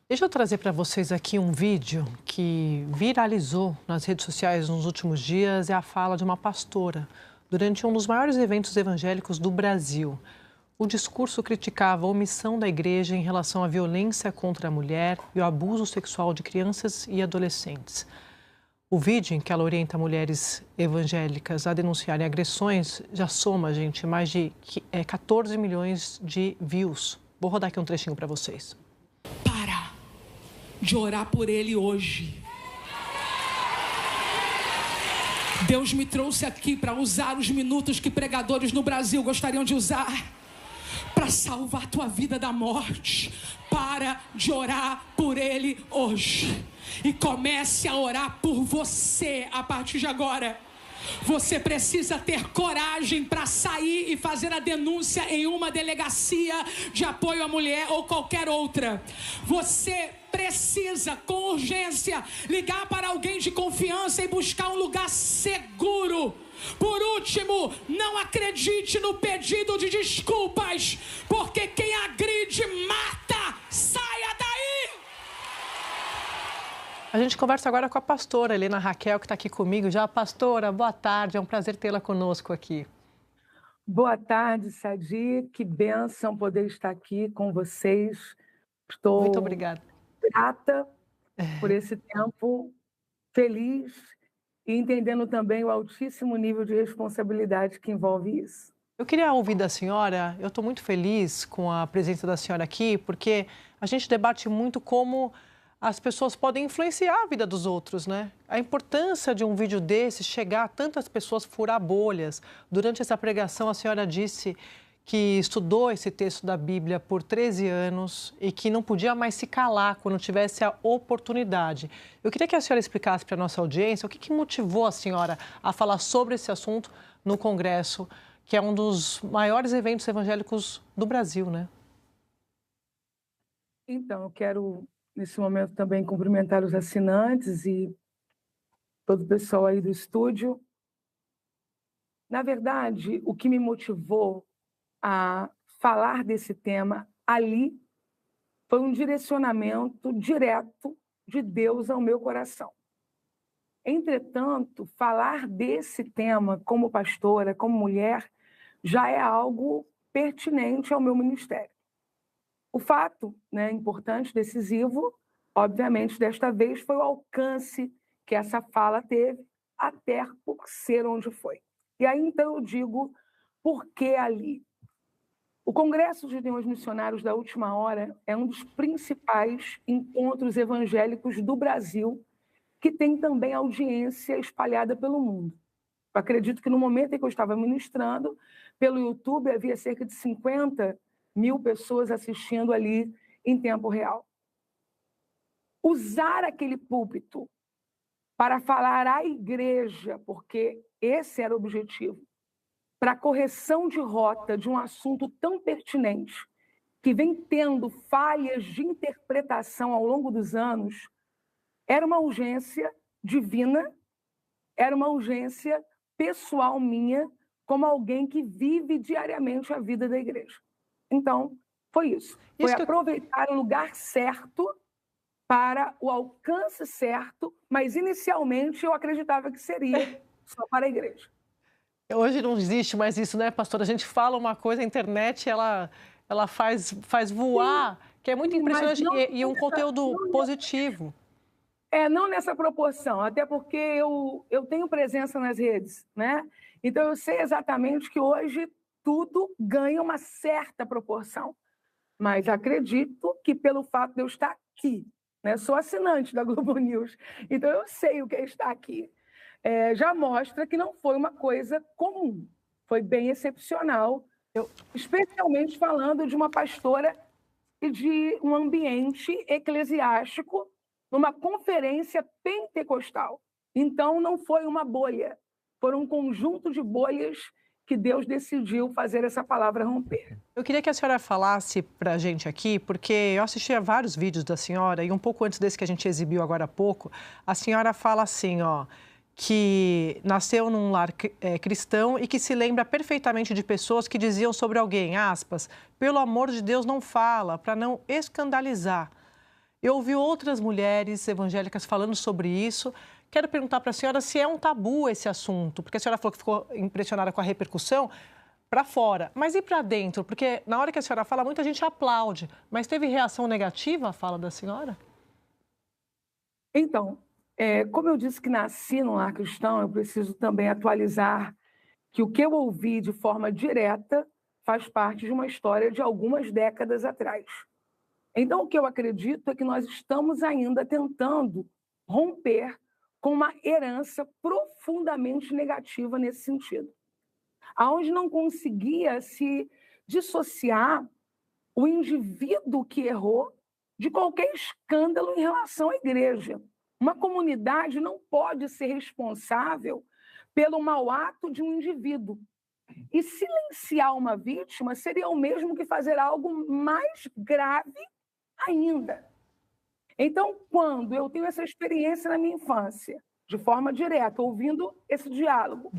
Deixa eu trazer para vocês aqui um vídeo que viralizou nas redes sociais nos últimos dias. É a fala de uma pastora durante um dos maiores eventos evangélicos do Brasil. O discurso criticava a omissão da igreja em relação à violência contra a mulher e o abuso sexual de crianças e adolescentes. O vídeo, em que ela orienta mulheres evangélicas a denunciarem agressões, já soma, gente, mais de 14 milhões de views. Vou rodar aqui um trechinho para vocês. Para de orar por ele hoje. Deus me trouxe aqui para usar os minutos que pregadores no Brasil gostariam de usar para salvar a tua vida da morte. Para de orar por ele hoje e comece a orar por você a partir de agora. Você precisa ter coragem para sair e fazer a denúncia em uma delegacia de apoio à mulher ou qualquer outra. Você precisa, com urgência, ligar para alguém de confiança e buscar um lugar seguro. Por último, não acredite no pedido de desculpas, porque quem agride mata. Saia daí! A gente conversa agora com a pastora Helena Raquel, que está aqui comigo já. Pastora, boa tarde, é um prazer tê-la conosco aqui. Boa tarde, Sadi. Que bênção poder estar aqui com vocês. Estou Muito obrigada. grata por esse tempo, feliz e entendendo também o altíssimo nível de responsabilidade que envolve isso. Eu queria ouvir da senhora, eu estou muito feliz com a presença da senhora aqui, porque a gente debate muito como as pessoas podem influenciar a vida dos outros, né? A importância de um vídeo desse chegar a tantas pessoas, furar bolhas. Durante essa pregação, a senhora disse que estudou esse texto da Bíblia por 13 anos e que não podia mais se calar quando tivesse a oportunidade. Eu queria que a senhora explicasse para a nossa audiência o que motivou a senhora a falar sobre esse assunto no Congresso, que é um dos maiores eventos evangélicos do Brasil, né? Então, eu quero, nesse momento, também cumprimentar os assinantes e todo o pessoal aí do estúdio. Na verdade, o que me motivou a falar desse tema ali foi um direcionamento direto de Deus ao meu coração. Entretanto, falar desse tema como pastora, como mulher, já é algo pertinente ao meu ministério. O fato, né, importante, decisivo, obviamente, desta vez, foi o alcance que essa fala teve, até por ser onde foi. E aí, então, eu digo, por que ali? O Congresso de Neus Missionários da Última Hora é um dos principais encontros evangélicos do Brasil, que tem também audiência espalhada pelo mundo. Eu acredito que no momento em que eu estava ministrando, pelo YouTube havia cerca de 50 mil pessoas assistindo ali em tempo real. Usar aquele púlpito para falar à igreja, porque esse era o objetivo, para a correção de rota de um assunto tão pertinente, que vem tendo falhas de interpretação ao longo dos anos, era uma urgência divina, era uma urgência pessoal minha, como alguém que vive diariamente a vida da igreja. Então, foi isso. Foi aproveitar o lugar certo para o alcance certo, mas inicialmente eu acreditava que seria só para a igreja. Hoje não existe mais isso, né, pastora? A gente fala uma coisa, a internet, ela faz voar, sim, que é muito impressionante, e um conteúdo positivo. Não nessa proporção, até porque eu tenho presença nas redes, né? Então, eu sei exatamente que hoje tudo ganha uma certa proporção. Mas acredito que pelo fato de eu estar aqui, né? Sou assinante da Globo News, então eu sei o que é estar aqui. Já mostra que não foi uma coisa comum, foi bem excepcional, especialmente falando de uma pastora e de um ambiente eclesiástico, numa conferência pentecostal. Então, não foi uma bolha, foram um conjunto de bolhas que Deus decidiu fazer essa palavra romper. Eu queria que a senhora falasse para a gente aqui, porque eu assisti a vários vídeos da senhora, e um pouco antes desse que a gente exibiu agora há pouco, a senhora fala assim, que nasceu num lar cristão e que se lembra perfeitamente de pessoas que diziam sobre alguém, aspas, pelo amor de Deus não fala, para não escandalizar. Eu ouvi outras mulheres evangélicas falando sobre isso. Quero perguntar para a senhora se é um tabu esse assunto, porque a senhora falou que ficou impressionada com a repercussão para fora, mas e para dentro? Porque na hora que a senhora fala, muita gente aplaude, mas teve reação negativa à fala da senhora? Então, como eu disse que nasci num lar cristão, eu preciso também atualizar que o que eu ouvi de forma direta faz parte de uma história de algumas décadas atrás. Então, o que eu acredito é que nós estamos ainda tentando romper com uma herança profundamente negativa nesse sentido, aonde não conseguia se dissociar o indivíduo que errou de qualquer escândalo em relação à igreja. Uma comunidade não pode ser responsável pelo mau ato de um indivíduo. E silenciar uma vítima seria o mesmo que fazer algo mais grave ainda. Então, quando eu tenho essa experiência na minha infância, de forma direta, ouvindo esse diálogo,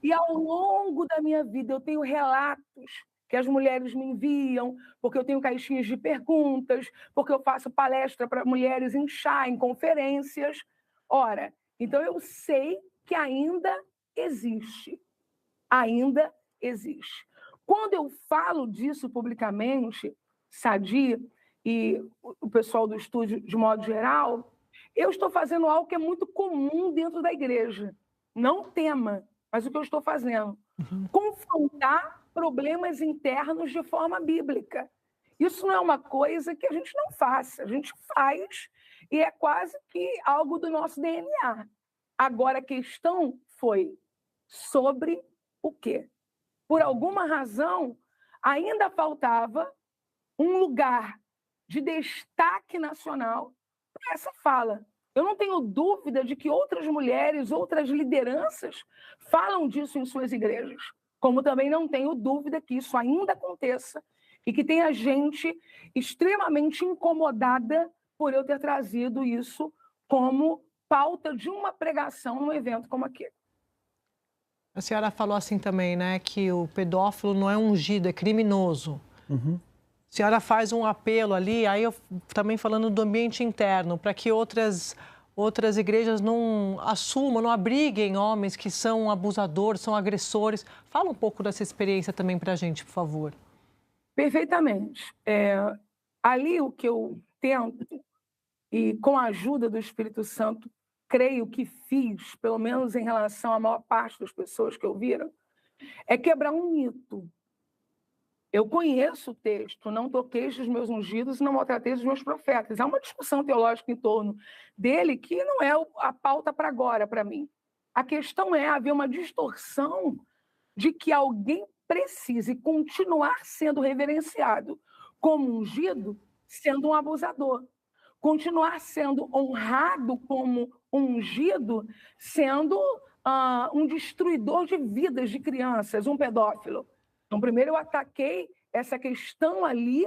e ao longo da minha vida eu tenho relatos que as mulheres me enviam, porque eu tenho caixinhas de perguntas, porque eu faço palestra para mulheres em chá, em conferências. Ora, então eu sei que ainda existe. Ainda existe. Quando eu falo disso publicamente, Sadi e o pessoal do estúdio de modo geral, eu estou fazendo algo que é muito comum dentro da igreja. Não tema, mas o que eu estou fazendo? Confrontar problemas internos de forma bíblica. Isso não é uma coisa que a gente não faça, a gente faz e é quase que algo do nosso DNA. Agora, a questão foi sobre o quê? Por alguma razão, ainda faltava um lugar de destaque nacional para essa fala. Eu não tenho dúvida de que outras mulheres, outras lideranças falam disso em suas igrejas, como também não tenho dúvida que isso ainda aconteça e que tenha gente extremamente incomodada por eu ter trazido isso como pauta de uma pregação num evento como aquele. A senhora falou assim também, né, que o pedófilo não é ungido, é criminoso. A senhora faz um apelo ali, aí eu também falando do ambiente interno, para que outras igrejas não assumam, não abriguem homens que são abusadores, são agressores. Fala um pouco dessa experiência também para a gente, por favor. Perfeitamente. Ali o que eu tento, e com a ajuda do Espírito Santo, creio que fiz, pelo menos em relação à maior parte das pessoas que ouviram, é quebrar um mito. Eu conheço o texto, não toqueis dos meus ungidos e não maltrateis dos meus profetas. Há uma discussão teológica em torno dele que não é a pauta para agora, para mim. A questão é haver uma distorção de que alguém precise continuar sendo reverenciado como ungido, sendo um abusador. Continuar sendo honrado como ungido, sendo um destruidor de vidas de crianças, um pedófilo. Então, primeiro eu ataquei essa questão ali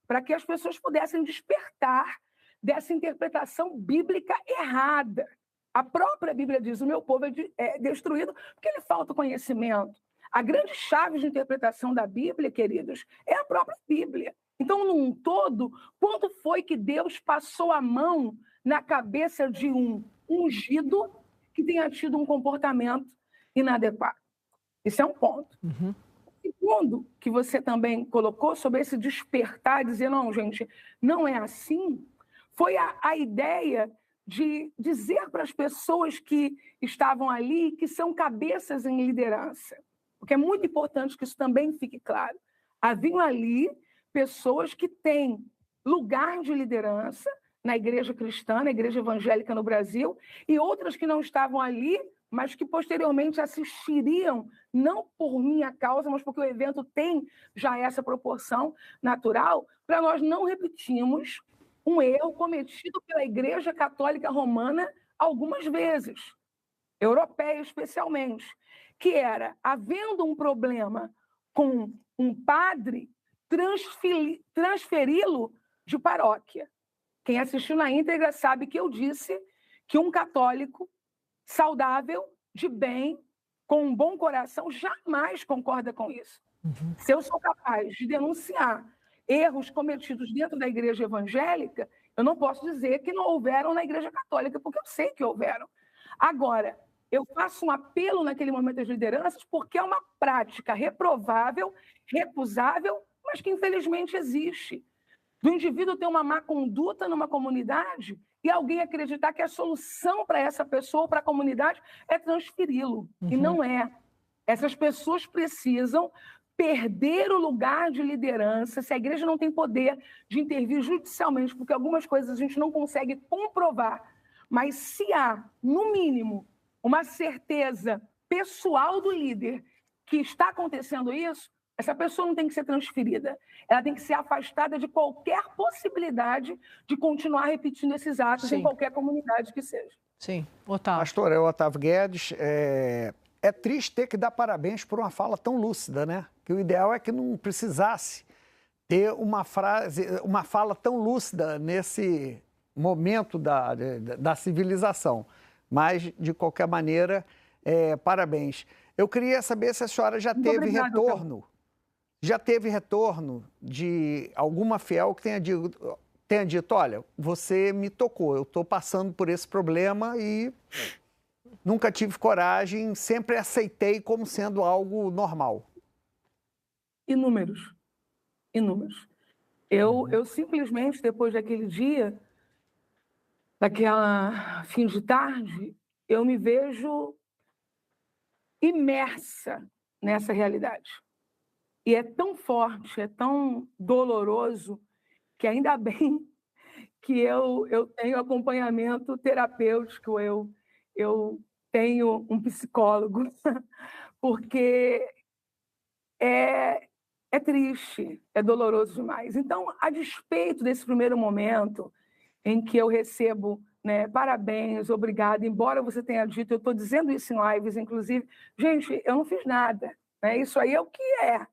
para que as pessoas pudessem despertar dessa interpretação bíblica errada. A própria Bíblia diz, o meu povo é destruído porque lhe falta conhecimento. A grande chave de interpretação da Bíblia, queridos, é a própria Bíblia. Então, num todo, quando foi que Deus passou a mão na cabeça de um ungido que tenha tido um comportamento inadequado? Isso é um ponto. Segundo, que você também colocou sobre esse despertar, dizer, não, gente, não é assim, foi a ideia de dizer para as pessoas que estavam ali que são cabeças em liderança. Porque é muito importante que isso também fique claro. Haviam ali pessoas que têm lugar de liderança na igreja cristã, na igreja evangélica no Brasil, e outras que não estavam ali, mas que posteriormente assistiriam, não por minha causa, mas porque o evento tem já essa proporção natural, para nós não repetirmos um erro cometido pela Igreja Católica Romana algumas vezes, europeia especialmente, que era, havendo um problema com um padre, transferi-lo de paróquia. Quem assistiu na íntegra sabe que eu disse que um católico saudável, de bem, com um bom coração, jamais concorda com isso. Se eu sou capaz de denunciar erros cometidos dentro da igreja evangélica, Eu não posso dizer que não houveram na Igreja Católica, porque eu sei que houveram. Agora, eu faço um apelo naquele momento às lideranças porque é uma prática reprovável, recusável, mas que infelizmente existe. Do indivíduo ter uma má conduta numa comunidade e alguém acreditar que a solução para essa pessoa ou para a comunidade é transferi-lo. E não é. Essas pessoas precisam perder o lugar de liderança, se a igreja não tem poder de intervir judicialmente, porque algumas coisas a gente não consegue comprovar, mas se há, no mínimo, uma certeza pessoal do líder que está acontecendo isso, essa pessoa não tem que ser transferida. Ela tem que ser afastada de qualquer possibilidade de continuar repetindo esses atos em qualquer comunidade que seja. Sim, Otávio. Pastor, Otávio Guedes, é triste ter que dar parabéns por uma fala tão lúcida, né? Que o ideal é que não precisasse ter uma fala tão lúcida nesse momento da civilização. Mas, de qualquer maneira, parabéns. Eu queria saber se a senhora já teve retorno. Já teve retorno de alguma fiel que tenha dito, olha, você me tocou, eu estou passando por esse problema e nunca tive coragem, sempre aceitei como sendo algo normal. Inúmeros. Eu simplesmente, depois daquele dia, daquela fim de tarde, eu me vejo imersa nessa realidade. E é tão forte, é tão doloroso, que ainda bem que eu tenho acompanhamento terapêutico, eu tenho um psicólogo, porque é triste, é doloroso demais. Então, a despeito desse primeiro momento em que eu recebo, né, parabéns, obrigado, embora você tenha dito, eu estou dizendo isso em lives, inclusive, gente, eu não fiz nada, né? Isso aí é o que é.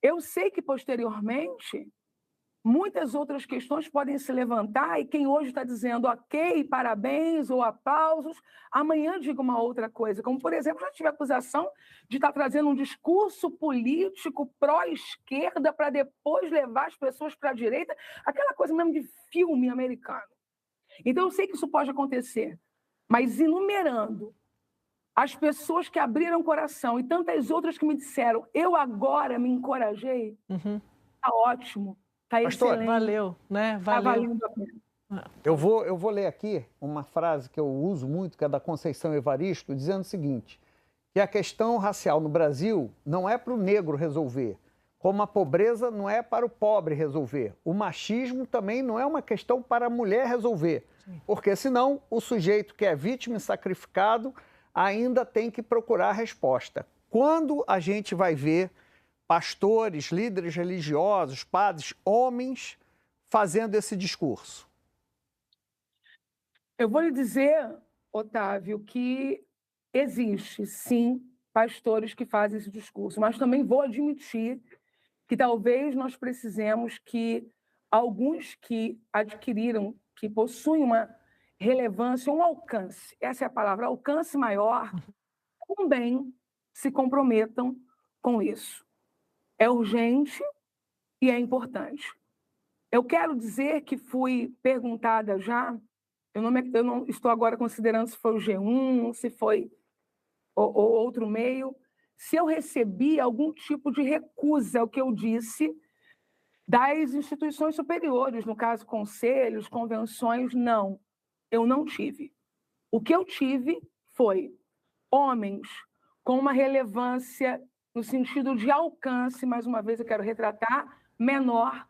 Eu sei que, posteriormente, muitas outras questões podem se levantar e quem hoje está dizendo ok, parabéns ou aplausos, amanhã diga uma outra coisa. Como, por exemplo, já tive acusação de estar trazendo um discurso político pró-esquerda para depois levar as pessoas para a direita, aquela coisa mesmo de filme americano. Então, eu sei que isso pode acontecer, mas enumerando as pessoas que abriram o coração e tantas outras que me disseram, eu agora me encorajei, tá ótimo, tá excelente. Valeu, né? Valeu. Tá valendo a pena. Eu vou ler aqui uma frase que eu uso muito, que é da Conceição Evaristo, dizendo o seguinte, que a questão racial no Brasil não é para o negro resolver, como a pobreza não é para o pobre resolver. O machismo também não é uma questão para a mulher resolver, porque senão o sujeito que é vítima e sacrificado ainda tem que procurar resposta. Quando a gente vai ver pastores, líderes religiosos, padres, homens fazendo esse discurso? Eu vou lhe dizer, Otávio, que existe, sim, pastores que fazem esse discurso, mas também vou admitir que talvez nós precisemos que alguns que adquiriram, que possuem uma relevância, um alcance, essa é a palavra, alcance maior, também se comprometam com isso. É urgente e é importante. Eu quero dizer que fui perguntada já, eu não estou agora considerando se foi o G1, se foi ou outro meio, se eu recebi algum tipo de recusa ao que eu disse das instituições superiores, no caso, conselhos, convenções, não. Eu não tive. O que eu tive foi homens com uma relevância no sentido de alcance, mais uma vez eu quero retratar, menor,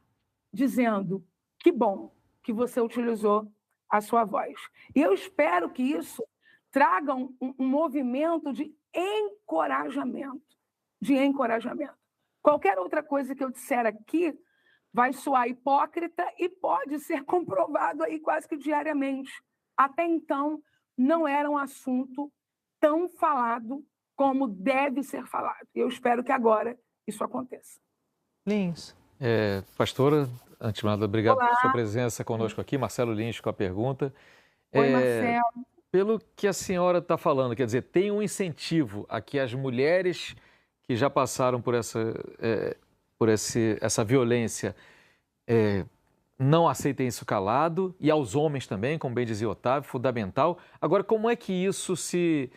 dizendo que bom que você utilizou a sua voz. E eu espero que isso traga um movimento de encorajamento. Qualquer outra coisa que eu disser aqui vai soar hipócrita e pode ser comprovado aí quase que diariamente. Até então, não era um assunto tão falado como deve ser falado. Eu espero que agora isso aconteça. Lins. Pastora, antes de nada, obrigado por sua presença conosco aqui. Marcelo Lins com a pergunta. Oi, Marcelo. Pelo que a senhora está falando, quer dizer, tem um incentivo a que as mulheres que já passaram por essa violência não aceitem isso calado, e aos homens também, como bem dizia Otávio, fundamental. Agora, como é que isso se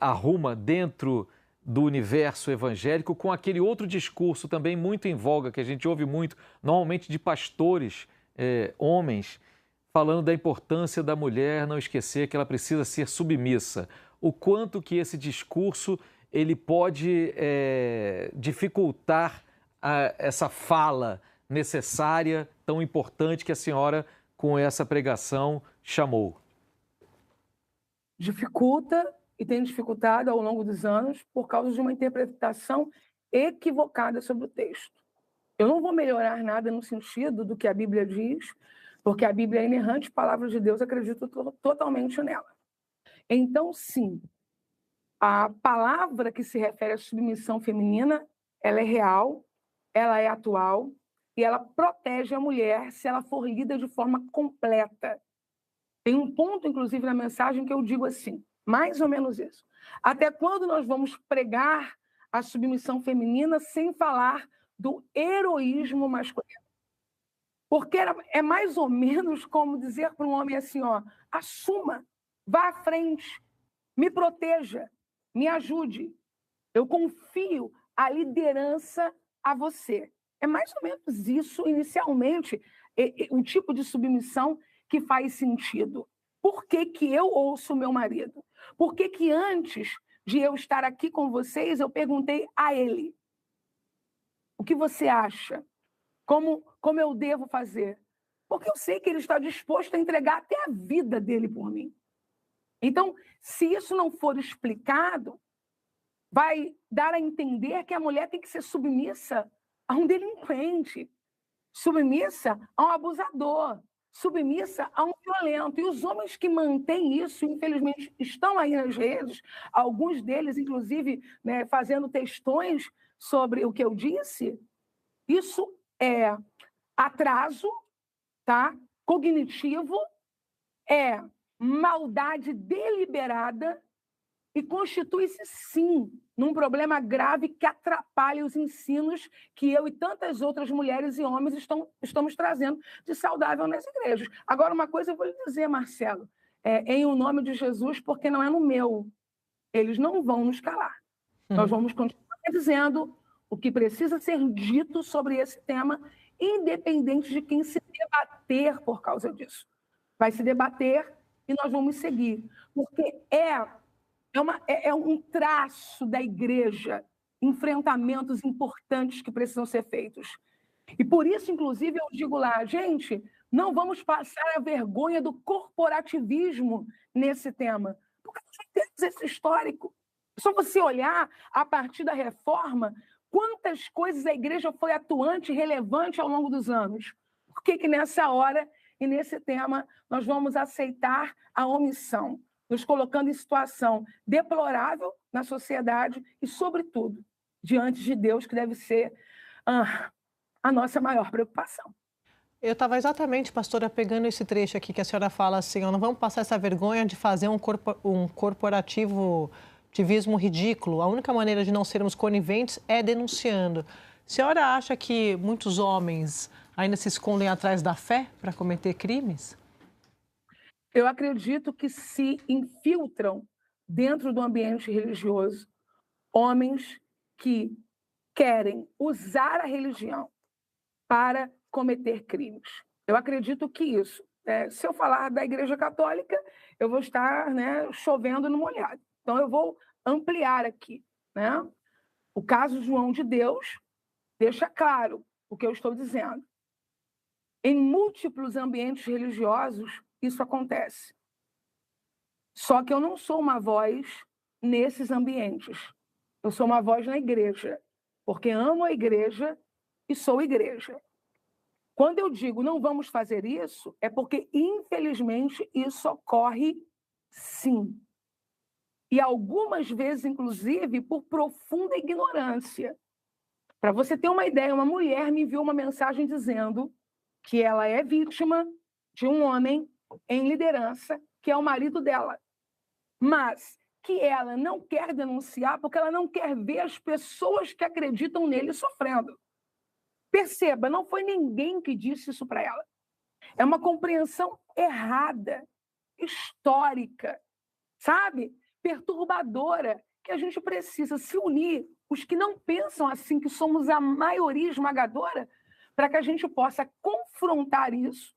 arruma dentro do universo evangélico com aquele outro discurso também muito em voga, que a gente ouve muito, normalmente de pastores, homens, falando da importância da mulher não esquecer que ela precisa ser submissa? O quanto que esse discurso ele pode dificultar essa fala necessária, tão importante que a senhora, com essa pregação, chamou? Dificulta e tem dificultado ao longo dos anos por causa de uma interpretação equivocada sobre o texto. Eu não vou melhorar nada no sentido do que a Bíblia diz, porque a Bíblia é inerrante, palavra de Deus, acredito totalmente nela. Então, sim, a palavra que se refere à submissão feminina, ela é real, ela é atual, e ela protege a mulher se ela for lida de forma completa. Tem um ponto, inclusive, na mensagem que eu digo assim, mais ou menos isso. Até quando nós vamos pregar a submissão feminina sem falar do heroísmo masculino? Porque é mais ou menos como dizer para um homem assim, ó, assuma, vá à frente, me proteja, me ajude. Eu confio a liderança a você. É mais ou menos isso, inicialmente, um tipo de submissão que faz sentido. Por que que eu ouço meu marido? Por que que antes de eu estar aqui com vocês, eu perguntei a ele, o que você acha? Como eu devo fazer? Porque eu sei que ele está disposto a entregar até a vida dele por mim. Então, se isso não for explicado, vai dar a entender que a mulher tem que ser submissa a um delinquente, submissa a um abusador, submissa a um violento. E os homens que mantêm isso, infelizmente, estão aí nas redes, alguns deles, inclusive, né, fazendo textões sobre o que eu disse. Isso é atraso, tá? Cognitivo, é maldade deliberada e constitui-se, sim, num problema grave que atrapalha os ensinos que eu e tantas outras mulheres e homens estamos trazendo de saudável nas igrejas. Agora, uma coisa eu vou lhe dizer, Marcelo, em o nome de Jesus, porque não é no meu. Eles não vão nos calar. Nós vamos continuar dizendo o que precisa ser dito sobre esse tema, independente de quem se debater por causa disso. Vai se debater e nós vamos seguir, porque é um traço da igreja, enfrentamentos importantes que precisam ser feitos. E por isso, inclusive, eu digo lá, gente, não vamos passar a vergonha do corporativismo nesse tema, porque nós não temos esse histórico. É só você olhar, a partir da reforma, quantas coisas a igreja foi atuante e relevante ao longo dos anos. Por que nessa hora e nesse tema nós vamos aceitar a omissão, nos colocando em situação deplorável na sociedade e, sobretudo, diante de Deus, que deve ser a nossa maior preocupação. Eu estava exatamente, pastora, pegando esse trecho aqui que a senhora fala assim, não vamos passar essa vergonha de fazer um corporativismo ridículo. A única maneira de não sermos coniventes é denunciando. A senhora acha que muitos homens ainda se escondem atrás da fé para cometer crimes? Eu acredito que se infiltram dentro do ambiente religioso homens que querem usar a religião para cometer crimes. Eu acredito que isso, se eu falar da Igreja Católica, eu vou estar chovendo no molhado. Então, eu vou ampliar aqui. O caso João de Deus deixa claro o que eu estou dizendo. Em múltiplos ambientes religiosos, isso acontece. Só que eu não sou uma voz nesses ambientes. Eu sou uma voz na igreja, porque amo a igreja e sou igreja. Quando eu digo não vamos fazer isso, é porque, infelizmente, isso ocorre sim. E algumas vezes, inclusive, por profunda ignorância. Para você ter uma ideia, uma mulher me enviou uma mensagem dizendo que ela é vítima de um homem em liderança, que é o marido dela, mas que ela não quer denunciar porque ela não quer ver as pessoas que acreditam nele sofrendo. Perceba, não foi ninguém que disse isso para ela. É uma compreensão errada, histórica, sabe? Perturbadora, que a gente precisa se unir, os que não pensam assim, que somos a maioria esmagadora, para que a gente possa confrontar isso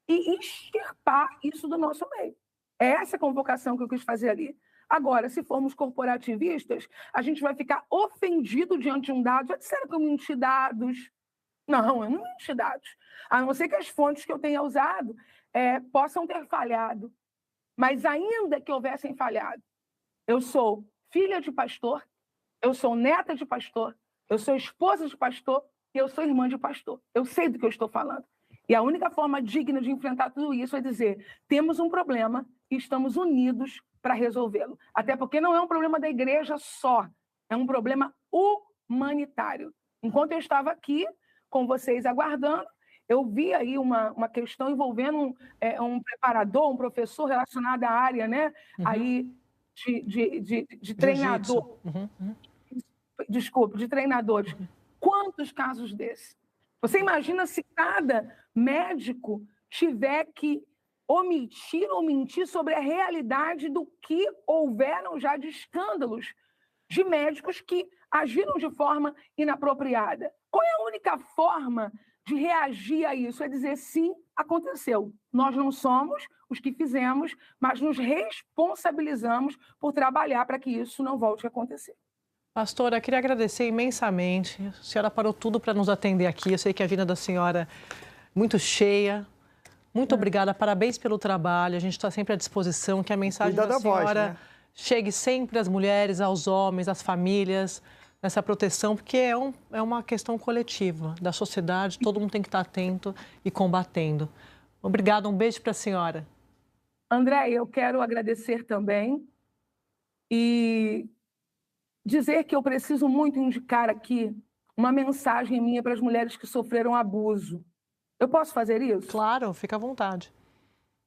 e extirpar isso do nosso meio. É essa convocação que eu quis fazer ali. Agora, se formos corporativistas, a gente vai ficar ofendido diante de um dado. Já disseram que eu menti dados. Não, eu não menti dados. A não ser que as fontes que eu tenha usado possam ter falhado. Mas ainda que houvessem falhado, eu sou filha de pastor, eu sou neta de pastor, eu sou esposa de pastor e eu sou irmã de pastor. Eu sei do que eu estou falando. E a única forma digna de enfrentar tudo isso é dizer: temos um problema e estamos unidos para resolvê-lo. Até porque não é um problema da igreja só, é um problema humanitário. Enquanto eu estava aqui com vocês aguardando, eu vi aí uma questão envolvendo um preparador, um professor relacionado à área, né? Aí de treinador. Desculpe, de treinadores. Quantos casos desses? Você imagina se cada médico tiver que omitir ou mentir sobre a realidade do que houveram já de escândalos de médicos que agiram de forma inapropriada. Qual é a única forma de reagir a isso? É dizer: sim, aconteceu. Nós não somos os que fizemos, mas nos responsabilizamos por trabalhar para que isso não volte a acontecer. Pastora, eu queria agradecer imensamente. A senhora parou tudo para nos atender aqui. Eu sei que a vida da senhora é muito cheia. Muito obrigada, parabéns pelo trabalho. A gente está sempre à disposição. Que a mensagem da senhora voz, né? chegue sempre às mulheres, aos homens, às famílias, nessa proteção, porque é uma questão coletiva da sociedade. Todo mundo tem que estar atento e combatendo. Obrigada, um beijo para a senhora. André, eu quero agradecer também e dizer que eu preciso muito indicar aqui uma mensagem minha para as mulheres que sofreram abuso. Eu posso fazer isso? Claro, fica à vontade.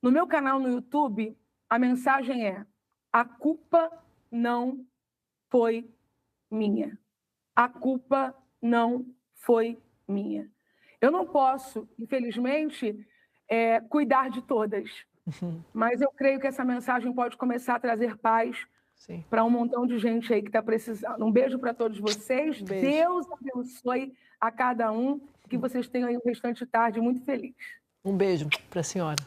No meu canal no YouTube, a mensagem é: a culpa não foi minha. A culpa não foi minha. Eu não posso, infelizmente, cuidar de todas, mas eu creio que essa mensagem pode começar a trazer paz para um montão de gente aí que está precisando. Um beijo para todos vocês. Deus abençoe a cada um. Que vocês tenham aí um restante de tarde muito feliz. Um beijo para a senhora.